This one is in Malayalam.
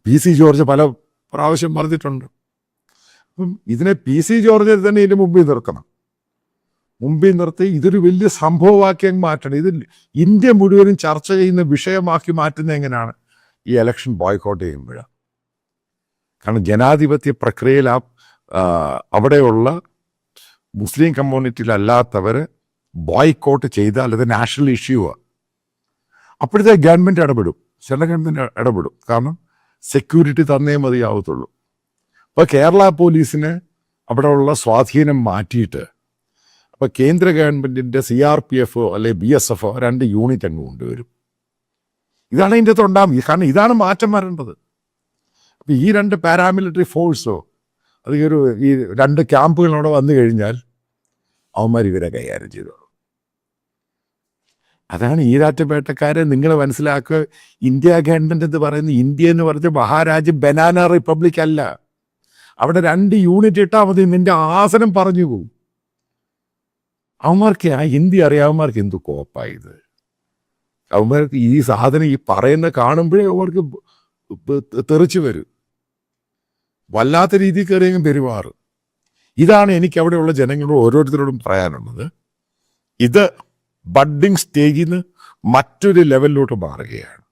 PC ജോർജ് പല പ്രാവശ്യം പറഞ്ഞിട്ടുണ്ട്. അപ്പം ഇതിനെ PC ജോർജിൽ തന്നെ ഇതിന് മുമ്പിൽ നിർത്തണം. മുമ്പിൽ നിർത്തി ഇതൊരു വലിയ സംഭവമാക്കി അങ്ങ് മാറ്റണം. ഇത് ഇന്ത്യ മുഴുവനും ചർച്ച ചെയ്യുന്ന വിഷയമാക്കി മാറ്റുന്നത് എങ്ങനെയാണ്? ഈ ഇലക്ഷൻ ബോയ്ക്കോട്ട് ചെയ്യുമ്പോഴാണ്. കാരണം ജനാധിപത്യ പ്രക്രിയയിൽ അവിടെയുള്ള മുസ്ലിം കമ്മ്യൂണിറ്റിയിലല്ലാത്തവർ ബോയ്ക്കോട്ട് ചെയ്താൽ അത് നാഷണൽ ഇഷ്യൂവാണ്. അപ്പോഴത്തെ ഗവൺമെൻറ് ഇടപെടും, സെൻട്രൽ ഗവൺമെൻറ് ഇടപെടും. കാരണം സെക്യൂരിറ്റി തന്നേ മതിയാവത്തുള്ളൂ. അപ്പോൾ കേരള പോലീസിന് അവിടെയുള്ള സ്വാധീനം മാറ്റിയിട്ട് അപ്പോൾ കേന്ദ്ര ഗവൺമെൻറ്റിൻ്റെ CRPF അല്ലെങ്കിൽ BSF 2 യൂണിറ്റ് അങ്ങ് കൊണ്ടുവരും. ഇതാണ് ഇതിൻ്റെ അകത്ത് ഉണ്ടാകും. കാരണം ഇതാണ് മാറ്റം വരേണ്ടത്. അപ്പോൾ ഈ 2 പാരാമിലിറ്ററി ഫോഴ്സോ അത് ഈ 2 ക്യാമ്പുകളോടെ വന്നു കഴിഞ്ഞാൽ അവന്മാർ ഇവരെ കൈകാര്യം ചെയ്തോളൂ. അതാണ് ഈരാറ്റുപേട്ടക്കാരെ നിങ്ങൾ മനസ്സിലാക്കുക. ഇന്ത്യ ഗവൺമെൻറ് എന്ന് പറയുന്നത് ഇന്ത്യ എന്ന് പറഞ്ഞ മഹാരാജ്യം ബനാന റിപ്പബ്ലിക് അല്ല. അവിടെ 2 യൂണിറ്റ് ഇട്ടാൽ മതി, നിന്റെ ആസനം പറഞ്ഞു പോകും. അവന്മാർക്ക് ഹിന്ദി അറിയാവുന്നവർക്ക് എന്തു കോപ്പായത്. അവന്മാർക്ക് ഈ സാധനം ഈ പറയുന്ന കാണുമ്പോഴേ അവർക്ക് തെറിച്ചു വരും. വല്ലാത്ത രീതിയിൽ കയറിയെങ്കിലും പെരുമാറും. ഇതാണ് എനിക്ക് അവിടെയുള്ള ജനങ്ങളോട് ഓരോരുത്തരോടും പറയാനുള്ളത്. ഇത് ബഡ്ഡിങ് സ്റ്റേജിൽ നിന്ന് മറ്റൊരു ലെവലിലോട്ട് മാറുകയാണ്.